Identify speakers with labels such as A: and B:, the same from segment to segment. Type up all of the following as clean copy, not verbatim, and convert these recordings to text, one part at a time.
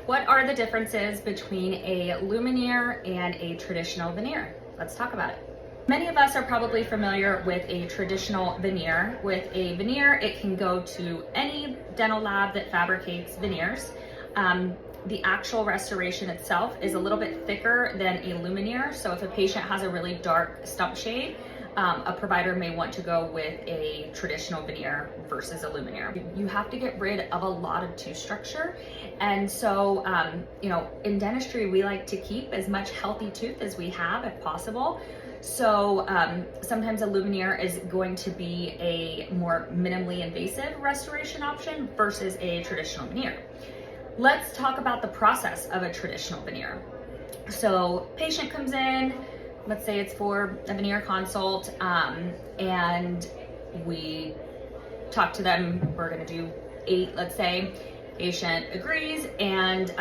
A: What are the differences between a luminaire and a traditional veneer? Let's talk about it. Many of us are probably familiar with a traditional veneer. With a veneer, it can go to any dental lab that fabricates veneers. The actual restoration itself is a little bit thicker than a luminaire. So if a patient has a really dark stump shade, a provider may want to go with a traditional veneer versus a luminaire. You have to get rid of a lot of tooth structure. And so, in dentistry, we like to keep as much healthy tooth as we have if possible. So sometimes a luminaire is going to be a more minimally invasive restoration option versus a traditional veneer. Let's talk about the process of a traditional veneer. So patient comes in, let's say it's for a veneer consult, and we talk to them. We're gonna do 8, let's say. Patient agrees, and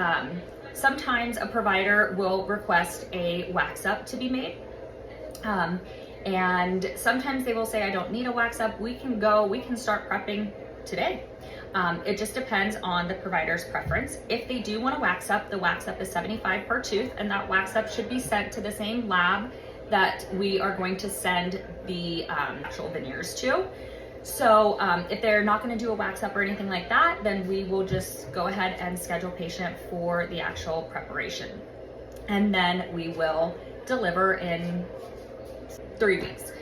A: sometimes a provider will request a wax up to be made. And sometimes they will say, I don't need a wax up. We can start prepping today. It just depends on the provider's preference. If they do want a wax up, the wax up is $75 per tooth, and that wax up should be sent to the same lab that we are going to send the actual veneers to. So if they're not going to do a wax up or anything like that, then we will just go ahead and schedule patient for the actual preparation. And then we will deliver in 3 weeks.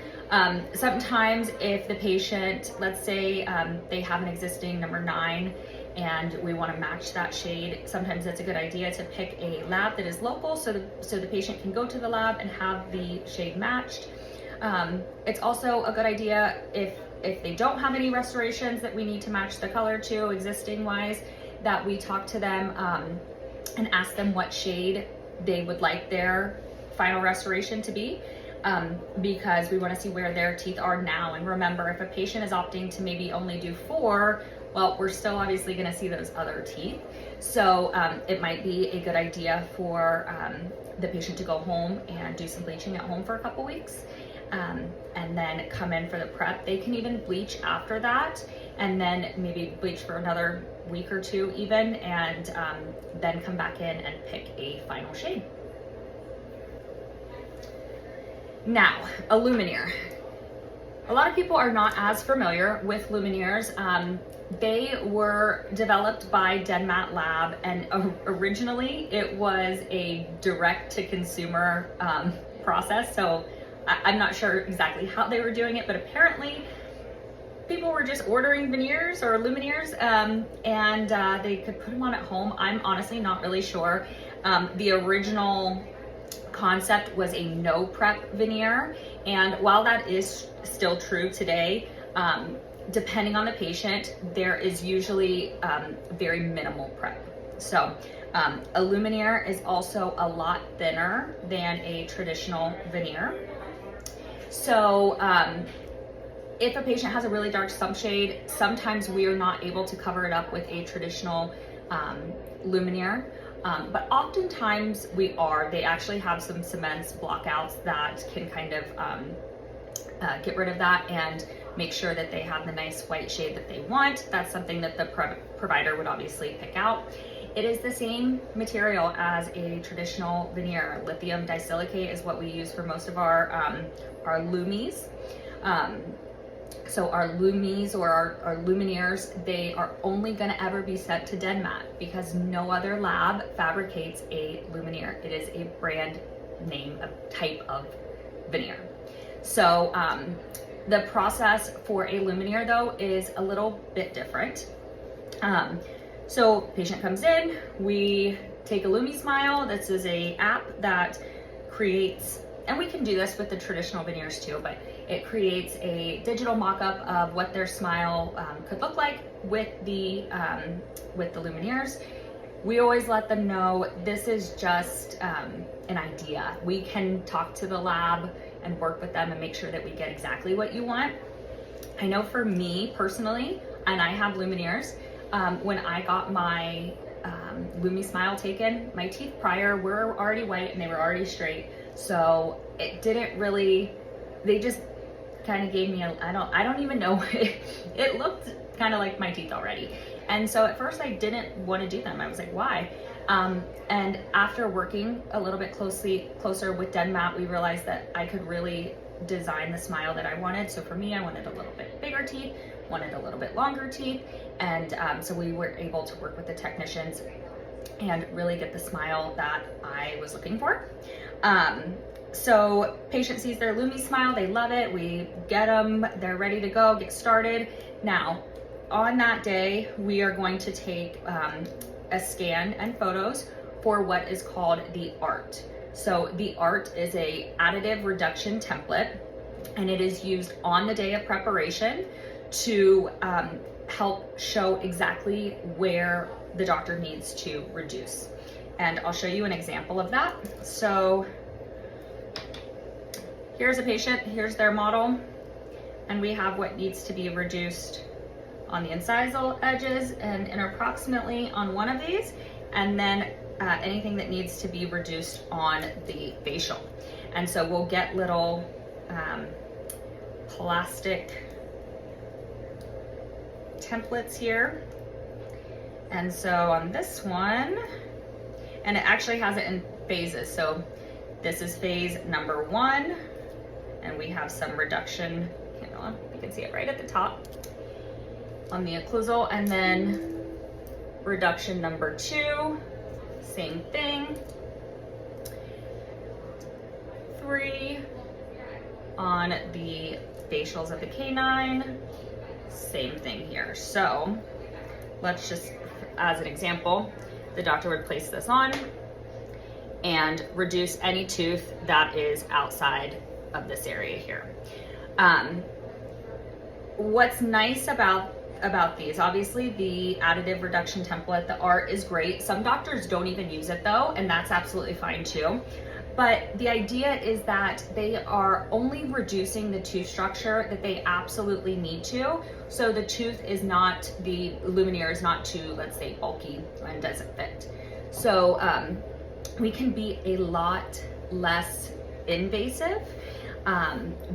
A: Sometimes if the patient, let's say they have an existing number 9 and we want to match that shade, sometimes it's a good idea to pick a lab that is local so the patient can go to the lab and have the shade matched. It's also a good idea if they don't have any restorations that we need to match the color to existing wise, that we talk to them and ask them what shade they would like their final restoration to be. Because we want to see where their teeth are now. And remember, if a patient is opting to maybe only do 4, well, we're still obviously going to see those other teeth. So it might be a good idea for the patient to go home and do some bleaching at home for a couple weeks, and then come in for the prep. They can even bleach after that, and then maybe bleach for another week or 2 even, and then come back in and pick a final shade. Now, a luminaire. A lot of people are not as familiar with luminaires. They were developed by Denmat Lab, and originally it was a direct-to-consumer process. So I'm not sure exactly how they were doing it, but apparently people were just ordering veneers or luminaires, and they could put them on at home. I'm honestly not really sure. The original concept was a no prep veneer, and while that is still true today, depending on the patient, there is usually very minimal prep. So a luminaire is also a lot thinner than a traditional veneer. So if a patient has a really dark stump shade, sometimes we are not able to cover it up with a traditional luminaire. But oftentimes we are. They actually have some cements blockouts that can kind of get rid of that and make sure that they have the nice white shade that they want. That's something that the provider would obviously pick out. It is the same material as a traditional veneer. Lithium disilicate is what we use for most of our lumies. So our lumies or our luminaires, they are only going to ever be sent to Denmat because no other lab fabricates a luminaire. It is a brand name, a type of veneer. So the process for a luminaire though is a little bit different. So patient comes in, we take a LumiSmile. This is a app that creates, and we can do this with the traditional veneers too, but it creates a digital mock-up of what their smile could look like with the luminaires. We always let them know this is just an idea. We can talk to the lab and work with them and make sure that we get exactly what you want. I know for me personally, and I have luminaires, when I got my LumiSmile taken, my teeth prior were already white and they were already straight. So it didn't really, they just kind of gave me a, I don't even know, it looked kind of like my teeth already. And so at first I didn't want to do them. I was like, why? And after working a little bit closer with DenMat, we realized that I could really design the smile that I wanted. So for me, I wanted a little bit bigger teeth, wanted a little bit longer teeth. And so we were able to work with the technicians and really get the smile that I was looking for. So patient sees their Lumi smile, they love it. We get them, they're ready to go, get started. Now, on that day, we are going to take a scan and photos for what is called the ART. So the ART is a additive reduction template, and it is used on the day of preparation to help show exactly where the doctor needs to reduce. And I'll show you an example of that. So here's a patient, here's their model, and we have what needs to be reduced on the incisal edges and interproximally on one of these, and then anything that needs to be reduced on the facial. And so we'll get little plastic templates here. And so on this one, and it actually has it in phases. So this is phase number 1, and we have some reduction, you can see it right at the top on the occlusal, and then reduction number 2, same thing. 3 on the facials of the canine, same thing here. So let's just, as an example, the doctor would place this on and reduce any tooth that is outside of this area here. What's nice about these, obviously the additive reduction template, the ART, is great. Some doctors don't even use it though, and that's absolutely fine too. But the idea is that they are only reducing the tooth structure that they absolutely need to. So the tooth is not, the lumineer is not too, let's say, bulky and doesn't fit. So we can be a lot less invasive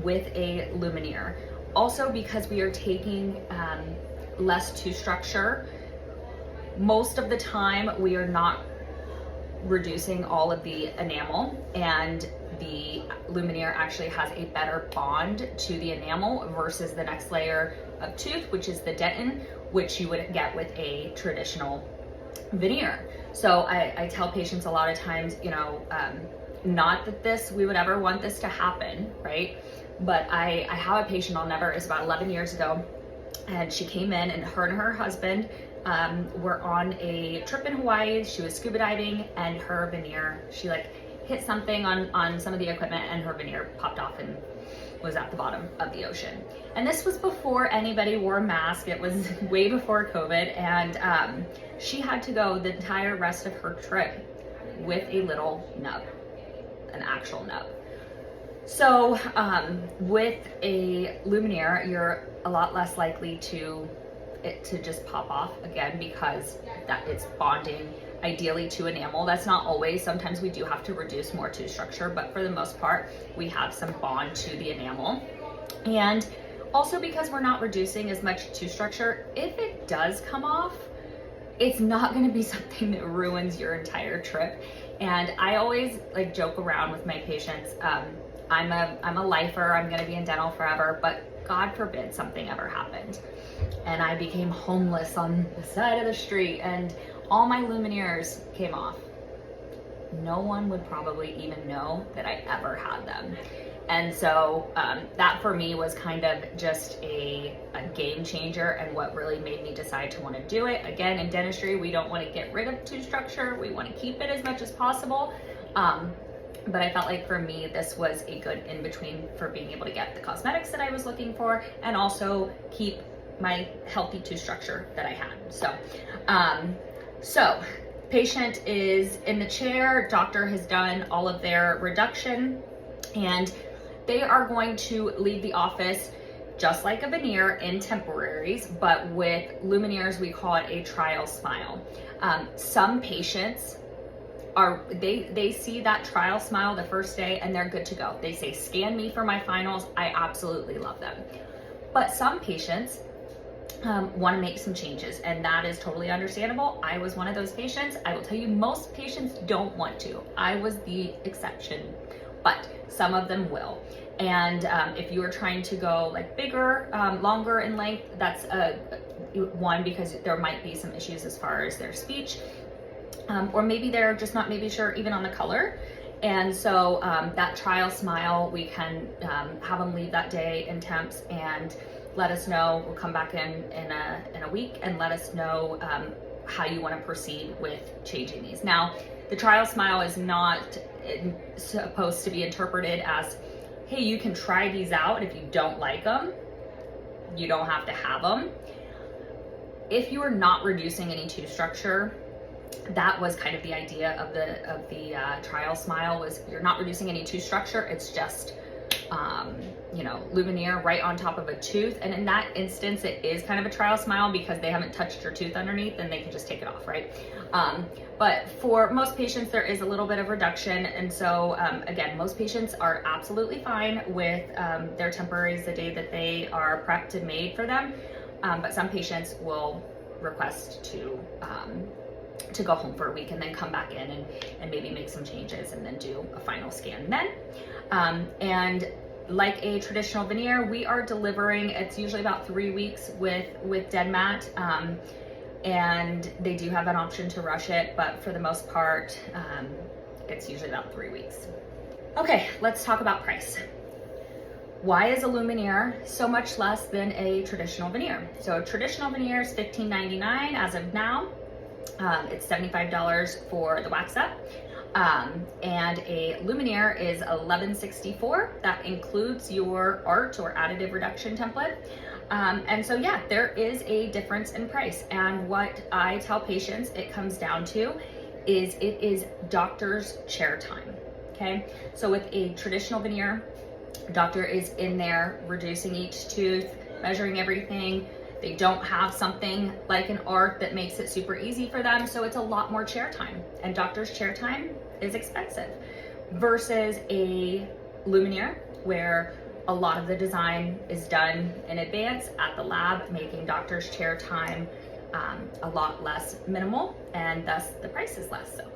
A: with a lumineer. Also, because we are taking less tooth structure, most of the time we are not reducing all of the enamel, and the lumineer actually has a better bond to the enamel versus the next layer of tooth, which is the dentin, which you would get with a traditional veneer. So I tell patients a lot of times, not that we would ever want this to happen, right? But I have a patient it was about 11 years ago, and she came in, and her husband were on a trip in Hawaii. She was scuba diving, and her veneer, she hit something on some of the equipment, and her veneer popped off and was at the bottom of the ocean. And this was before anybody wore a mask. It was way before COVID, and she had to go the entire rest of her trip with a little nub, an actual nub. So with a lumineer, you're a lot less likely to just pop off again, because it's bonding ideally to enamel. That's not always. Sometimes we do have to reduce more tooth structure, but for the most part, we have some bond to the enamel. And also because we're not reducing as much tooth structure, if it does come off, it's not going to be something that ruins your entire trip. And I always joke around with my patients. I'm a lifer. I'm going to be in dental forever, but God forbid something ever happened and I became homeless on the side of the street and all my lumineers came off. No one would probably even know that I ever had them. And so that for me was kind of just a game changer, and what really made me decide to want to do it. Again, in dentistry, we don't want to get rid of tooth structure. We want to keep it as much as possible. But I felt like for me, this was a good in-between for being able to get the cosmetics that I was looking for and also keep my healthy tooth structure that I had. So patient is in the chair, doctor has done all of their reduction, and they are going to leave the office just like a veneer in temporaries, but with lumineers, we call it a trial smile. Some patients they see that trial smile the first day and they're good to go. They say, scan me for my finals. I absolutely love them. But some patients, want to make some changes, and that is totally understandable. I was one of those patients. I will tell you, most patients don't want to. I was the exception, but some of them will. And if you are trying to go like bigger, longer in length, that's one, because there might be some issues as far as their speech, or maybe they're just not maybe sure even on the color. And so that trial smile, we can have them leave that day in temps and let us know. We'll come back in a week and let us know how you want to proceed with changing these. Now, the trial smile is not supposed to be interpreted as, hey, you can try these out. If you don't like them, you don't have to have them. If you are not reducing any tooth structure, that was kind of the idea of the trial smile, was you're not reducing any tooth structure. It's just Lumineer right on top of a tooth. And in that instance, it is kind of a trial smile because they haven't touched your tooth underneath and they can just take it off, right? But for most patients, there is a little bit of reduction. And so again, most patients are absolutely fine with their temporaries the day that they are prepped and made for them. But some patients will request to go home for a week and then come back in and maybe make some changes and then do a final scan then. And like a traditional veneer, we are delivering, it's usually about 3 weeks with DenMat, and they do have an option to rush it, but for the most part, it's usually about 3 weeks. Okay, let's talk about price. Why is a Lumineer so much less than a traditional veneer? So a traditional veneer is $15.99 as of now. It's $75 for the wax up. And a Lumineer is $11.64. That includes your art or additive reduction template. And so yeah, there is a difference in price. And what I tell patients it comes down to is it is doctor's chair time. Okay, so with a traditional veneer, doctor is in there reducing each tooth, measuring everything. They don't have something like an art that makes it super easy for them, so it's a lot more chair time, and doctor's chair time is expensive versus a Lumineer where a lot of the design is done in advance at the lab, making doctor's chair time a lot less minimal, and thus the price is less so.